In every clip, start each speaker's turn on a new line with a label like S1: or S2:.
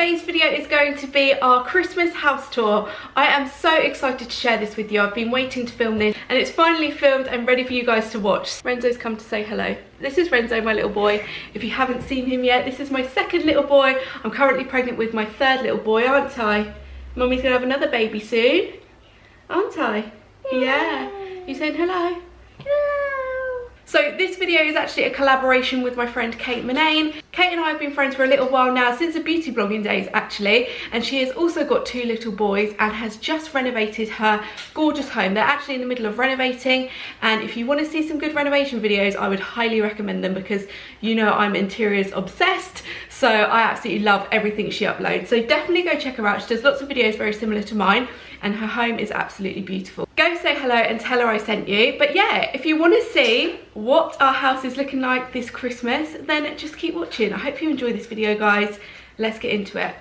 S1: today's video is going to be our Christmas house tour. I am so excited to share this with you. I've been waiting to film this and it's finally filmed and ready for you guys to watch. Renzo's come to say hello. This is Renzo, my little boy. If you haven't seen him yet, this is my second little boy. I'm currently pregnant with my third little boy, aren't I? Mummy's gonna have another baby soon, aren't I? Yeah. You saying hello? So this video is actually a collaboration with my friend Kate Manane. Kate and I have been friends for a little while now, since the beauty blogging days actually, and she has also got 2 little boys and has just renovated her gorgeous home. They're actually in the middle of renovating, and if you want to see some good renovation videos, I would highly recommend them because you know I'm interiors obsessed, so I absolutely love everything she uploads. So definitely go check her out. She does lots of videos very similar to mine and her home is absolutely beautiful. Go say hello and tell her I sent you. But yeah, if you want to see what our house is looking like this Christmas, then just keep watching. I hope you enjoy this video, guys. Let's get into it.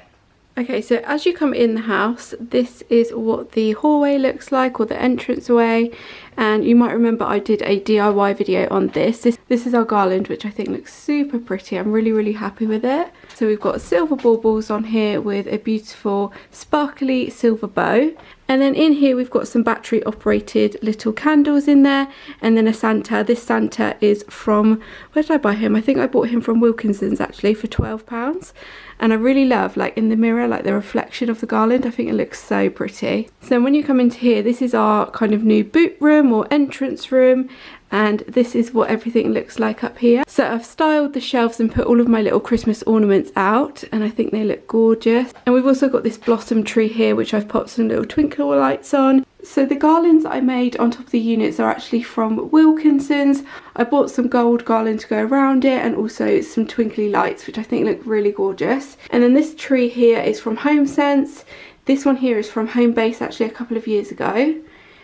S1: Okay, so as you come in the house, this is what the hallway looks like, or the entranceway. And you might remember I did a DIY video on this. This is our garland, which I think looks super pretty. I'm really happy with it. So we've got silver baubles on here with a beautiful sparkly silver bow. And then in here we've got some battery operated little candles in there, and then a Santa. This Santa is from, where did I buy him? I think I bought him from Wilkinson's actually for £12. And I really love, like in the mirror, like the reflection of the garland. I think it looks so pretty. So when you come into here, this is our kind of new boot room or entrance room, and this is what everything looks like up here. So I've styled the shelves and put all of my little Christmas ornaments out, and I think they look gorgeous. And we've also got this blossom tree here, which I've popped some little twinkle lights on. So the garlands I made on top of the units are actually from Wilkinson's. I bought some gold garland to go around it, and also some twinkly lights, which I think look really gorgeous. And then this tree here is from HomeSense. This one here is from Homebase, actually a couple of years ago.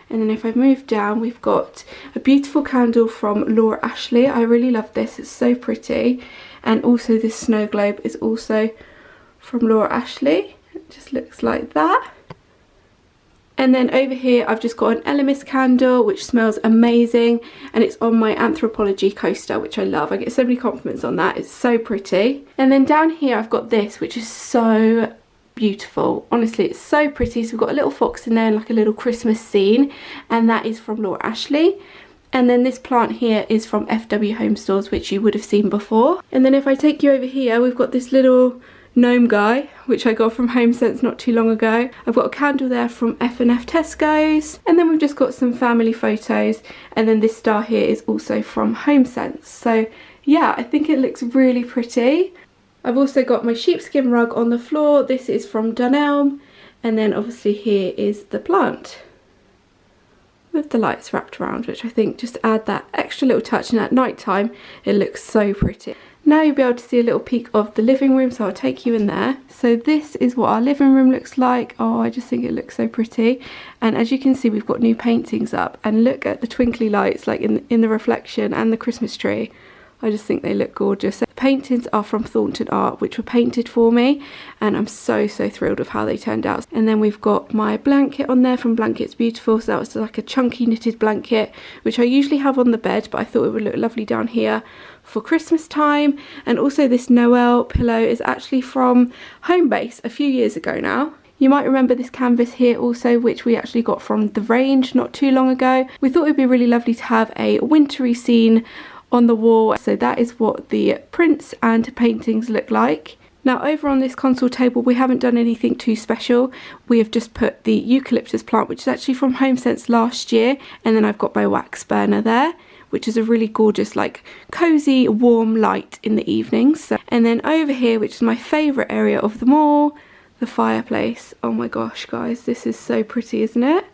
S1: And then if I move down, we've got a beautiful candle from Laura Ashley. I really love this, it's so pretty. And also this snow globe is also from Laura Ashley. It just looks like that. And then over here I've just got an Elemis candle which smells amazing, and it's on my Anthropology coaster, which I love. I get so many compliments on that, it's so pretty. And then down here I've got this, which is so beautiful. Honestly, it's so pretty. So we've got a little fox in there and like a little Christmas scene, and that is from Laura Ashley. And then this plant here is from FW Home Stores, which you would have seen before. And then if I take you over here, we've got this little gnome guy, which I got from HomeSense not too long ago. I've got a candle there from F&F Tesco's, and then we've just got some family photos, and then this star here is also from HomeSense. So yeah, I think it looks really pretty. I've also got my sheepskin rug on the floor. This is from Dunelm, and then obviously here is the plant with the lights wrapped around, which I think just add that extra little touch, and at night time it looks so pretty. Now you'll be able to see a little peek of the living room, so I'll take you in there. So this is what our living room looks like. Oh, I just think it looks so pretty. And as you can see, we've got new paintings up, and look at the twinkly lights like in the reflection, and the Christmas tree. I just think they look gorgeous. The paintings are from Thornton Art, which were painted for me, and I'm so thrilled with how they turned out. And then we've got my blanket on there from Blankets Beautiful. So that was like a chunky knitted blanket, which I usually have on the bed, but I thought it would look lovely down here for Christmas time. And also this Noel pillow is actually from Homebase a few years ago now. You might remember this canvas here also, which we actually got from The Range not too long ago. We thought it would be really lovely to have a wintry scene on the wall, so that is what the prints and paintings look like. Now over on this console table we haven't done anything too special. We have just put the eucalyptus plant, which is actually from HomeSense last year, and then I've got my wax burner there, which is a really gorgeous, like cozy warm light in the evenings. And then over here, which is my favourite area of them all, the fireplace. Oh my gosh guys, this is so pretty, isn't it?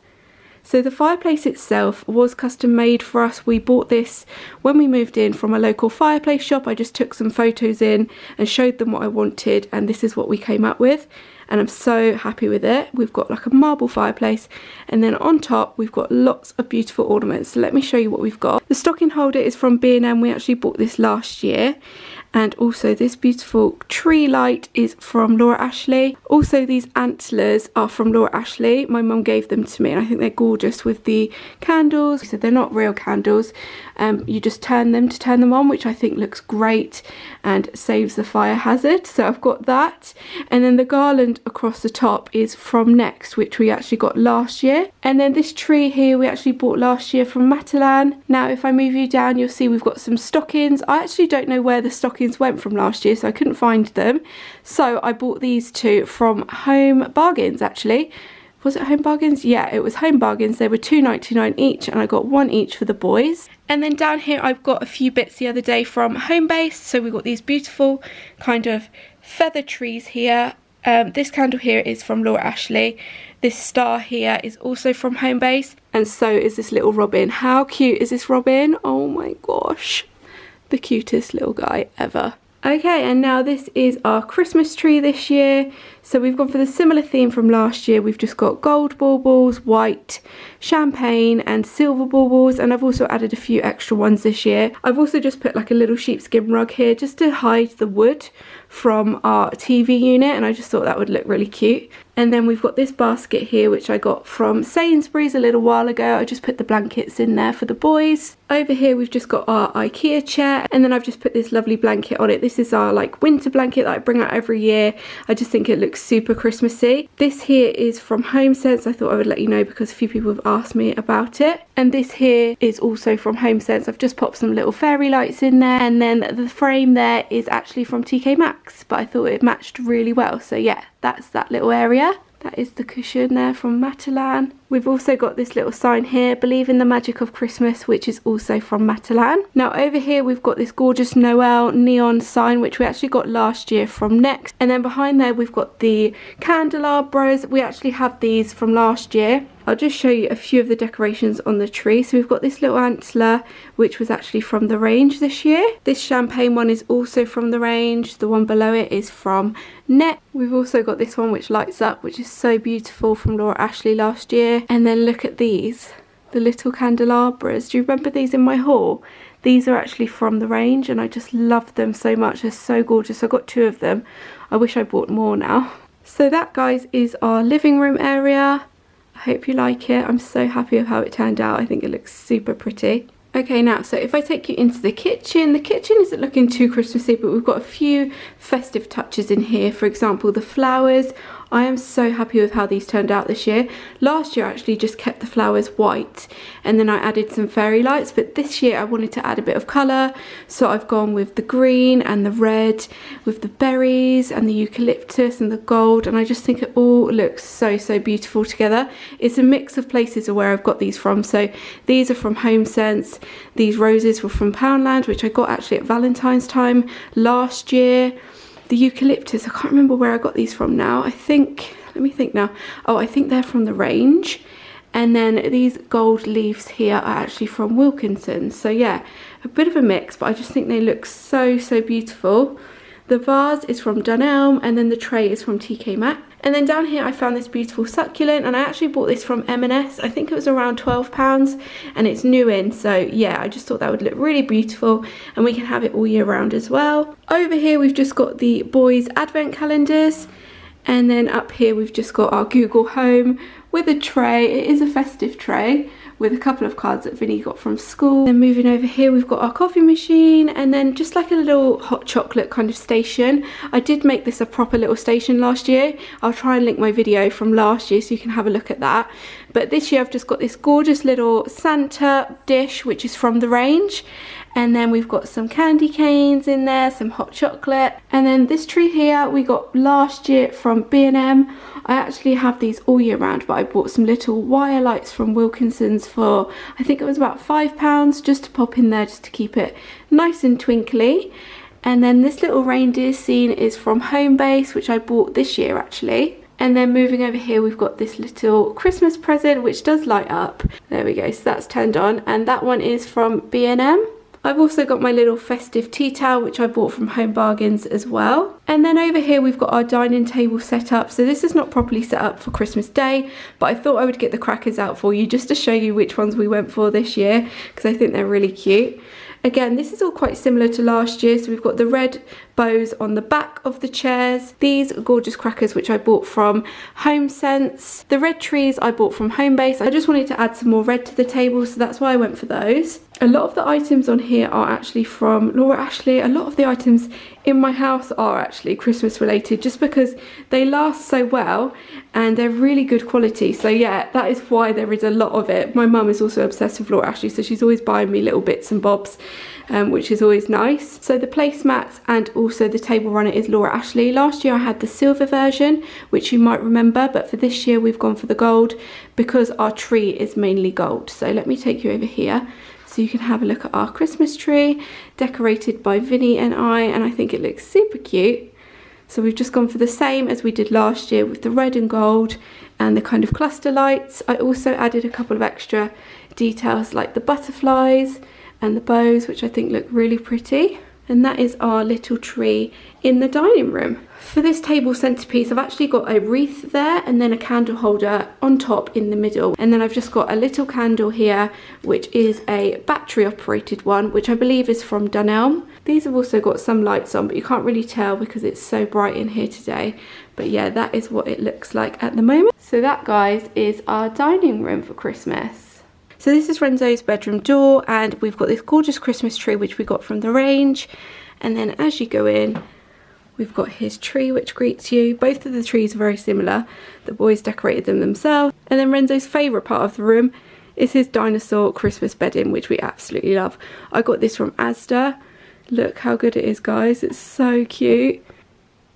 S1: So the fireplace itself was custom made for us. We bought this when we moved in from a local fireplace shop. I just took some photos in and showed them what I wanted, and this is what we came up with, and I'm so happy with it. We've got like a marble fireplace, and then on top we've got lots of beautiful ornaments. So let me show you what we've got. The stocking holder is from B&M. We actually bought this last year, And also this beautiful tree light is from Laura Ashley. Also these antlers are from Laura Ashley. My mum gave them to me and I think they're gorgeous with the candles. So they're not real candles. You just turn them to turn them on, which I think looks great and saves the fire hazard. So I've got that. And then the garland across the top is from Next, which we actually got last year. And then this tree here we actually bought last year from Matalan. Now if I move you down, you'll see we've got some stockings. I actually don't know where the stockings went from last year, so I couldn't find them. So I bought these two from Home Bargains actually. Was it Home Bargains? Yeah, it was Home Bargains. They were £2.99 each and I got one each for the boys. And then down here I've got a few bits the other day from Homebase. So we've got these beautiful kind of feather trees here. This candle here is from Laura Ashley. This star here is also from Homebase. And so is this little robin. How cute is this robin? Oh my gosh. The cutest little guy ever. Okay, and now this is our Christmas tree this year. So we've gone for the similar theme from last year. We've just got gold baubles, white, champagne and silver baubles, and I've also added a few extra ones this year. I've also just put like a little sheepskin rug here just to hide the wood from our TV unit, and I just thought that would look really cute. And then we've got this basket here which I got from Sainsbury's a little while ago. I just put the blankets in there for the boys. Over here we've just got our IKEA chair, and then I've just put this lovely blanket on it. This is our like winter blanket that I bring out every year. I just think it looks super Christmassy. This here is from HomeSense. I thought I would let you know because a few people have asked me about it. And this here is also from HomeSense. I've just popped some little fairy lights in there, and then the frame there is actually from TK Maxx, but I thought it matched really well. So yeah, that's that little area. That is the cushion there from Matalan. We've also got this little sign here, Believe in the Magic of Christmas, which is also from Matalan. Now over here we've got this gorgeous Noel neon sign, which we actually got last year from Next. And then behind there we've got the candelabras. We actually have these from last year. I'll just show you a few of the decorations on the tree. So we've got this little antler, which was actually from the range this year. This champagne one is also from the range. The one below it is from Net. We've also got this one which lights up, which is so beautiful, from Laura Ashley last year. And then look at these, the little candelabras. Do you remember these in my haul? These are actually from the range and I just love them so much. They're so gorgeous. I got two of them. I wish I bought more now. So that, guys, is our living room area. I hope you like it. I'm so happy with how it turned out. I think it looks super pretty. Okay, now, so if I take you into the kitchen isn't looking too Christmassy, but we've got a few festive touches in here. For example, the flowers. I am so happy with how these turned out this year. Last year I actually just kept the flowers white and then I added some fairy lights, but this year I wanted to add a bit of colour, so I've gone with the green and the red, with the berries and the eucalyptus and the gold, and I just think it all looks so beautiful together. It's a mix of places where I've got these from. So these are from HomeSense. These roses were from Poundland, which I got actually at Valentine's time last year. The eucalyptus, I can't remember where I got these from now. I think, let me think now. Oh, I think they're from the range. And then these gold leaves here are actually from Wilkinson's. So yeah, a bit of a mix, but I just think they look so beautiful. The vase is from Dunelm, and then the tray is from TK Maxx. And then down here I found this beautiful succulent, and I actually bought this from M&S. I think it was around £12 and it's new in, so yeah, I just thought that would look really beautiful and we can have it all year round as well. Over here we've just got the boys advent calendars, and then up here we've just got our Google Home with a tray. It is a festive tray with a couple of cards that Vinny got from school. Then moving over here we've got our coffee machine, and then just like a little hot chocolate kind of station. I did make this a proper little station last year. I'll try and link my video from last year so you can have a look at that. But this year I've just got this gorgeous little Santa dish, which is from the range. And then we've got some candy canes in there, some hot chocolate. And then this tree here we got last year from B&M. I actually have these all year round, but I bought some little wire lights from Wilkinson's for, I think it was about £5, just to pop in there just to keep it nice and twinkly. And then this little reindeer scene is from Homebase, which I bought this year actually. And then moving over here we've got this little Christmas present which does light up. There we go, so that's turned on, and that one is from B&M. I've also got my little festive tea towel, which I bought from Home Bargains as well. And then over here we've got our dining table set up. So this is not properly set up for Christmas Day, but I thought I would get the crackers out for you just to show you which ones we went for this year, because I think they're really cute. Again, this is all quite similar to last year. So we've got the red bows on the back of the chairs. These gorgeous crackers which I bought from Home Sense. The red trees I bought from Homebase. I just wanted to add some more red to the table, so that's why I went for those. A lot of the items on here are actually from Laura Ashley. A lot of the items in my house are actually Christmas related, just because they last so well and they're really good quality. So yeah, that is why there is a lot of it. My mum is also obsessed with Laura Ashley, so she's always buying me little bits and bobs, which is always nice. So the placemats and also the table runner is Laura Ashley. Last year I had the silver version, which you might remember, but for this year we've gone for the gold because our tree is mainly gold. So let me take you over here so you can have a look at our Christmas tree, decorated by Vinny and I think it looks super cute. So we've just gone for the same as we did last year with the red and gold and the kind of cluster lights. I also added a couple of extra details like the butterflies and the bows, which I think look really pretty. And that is our little tree in the dining room. For this table centerpiece, I've actually got a wreath there and then a candle holder on top in the middle. And then I've just got a little candle here, which is a battery operated one, which I believe is from Dunelm. These have also got some lights on, but you can't really tell because it's so bright in here today. But yeah, that is what it looks like at the moment. So that, guys, is our dining room for Christmas. So this is Renzo's bedroom door, and we've got this gorgeous Christmas tree which we got from the range. And then as you go in, we've got his tree which greets you. Both of the trees are very similar. The boys decorated them themselves. And then Renzo's favourite part of the room is his dinosaur Christmas bedding, which we absolutely love. I got this from Asda. Look how good it is, guys. It's so cute.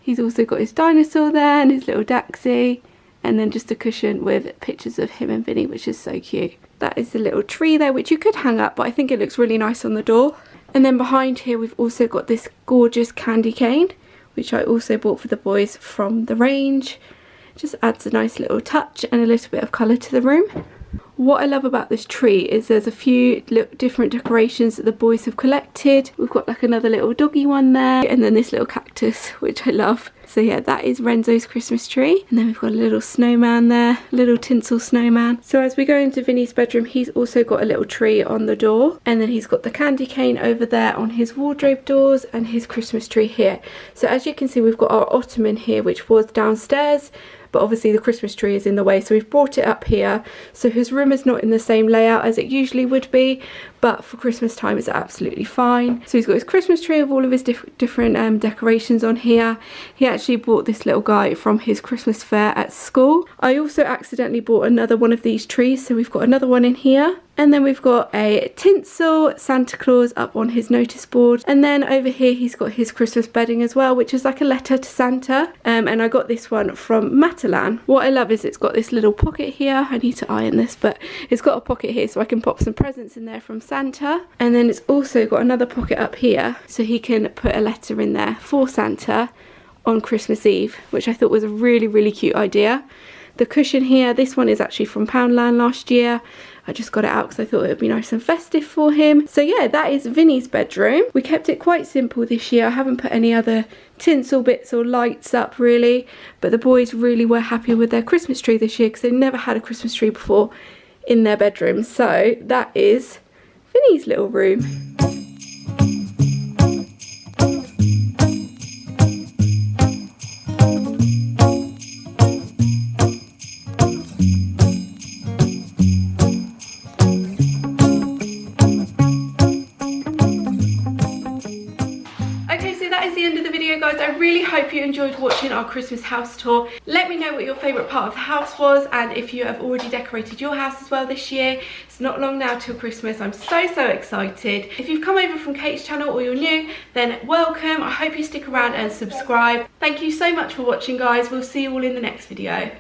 S1: He's also got his dinosaur there and his little Daxi. And then just a cushion with pictures of him and Vinny, which is so cute. That is the little tree there, which you could hang up, but I think it looks really nice on the door. And then behind here, we've also got this gorgeous candy cane, which I also bought for the boys from the range. Just adds a nice little touch and a little bit of colour to the room. What I love about this tree is there's a few different decorations that the boys have collected. We've got like another little doggy one there, and then this little cactus, which I love. So yeah, that is Renzo's Christmas tree. And then we've got a little snowman there, a little tinsel snowman. So as we go into Vinny's bedroom, he's also got a little tree on the door. And then he's got the candy cane over there on his wardrobe doors and his Christmas tree here. So as you can see, we've got our ottoman here, which was downstairs, but obviously the Christmas tree is in the way, so we've brought it up here. So his room is not in the same layout as it usually would be, but for Christmas time it's absolutely fine. So he's got his Christmas tree with all of his different decorations on here. He actually bought this little guy from his Christmas fair at school. I also accidentally bought another one of these trees, so we've got another one in here. And then we've got a tinsel Santa Claus up on his notice board. And then over here he's got his Christmas bedding as well, which is like a letter to Santa. And I got this one from Matalan. What I love is it's got this little pocket here. I need to iron this, but it's got a pocket here so I can pop some presents in there from Santa. And then it's also got another pocket up here so he can put a letter in there for Santa on Christmas Eve, which I thought was a really, really cute idea. The cushion here, this one is actually from Poundland last year. I just got it out because I thought it would be nice and festive for him. So yeah, that is Vinny's bedroom. We kept it quite simple this year. I haven't put any other tinsel bits or lights up really, but the boys really were happy with their Christmas tree this year because they never had a Christmas tree before in their bedroom. So that is Vinny's little room. Guys, I really hope you enjoyed watching our Christmas house tour. Let me know what your favourite part of the house was, and if you have already decorated your house as well this year. It's not long now till Christmas. I'm so excited. If you've come over from Kate's channel or you're new, then welcome. I hope you stick around and subscribe. Thank you so much for watching, guys. We'll see you all in the next video.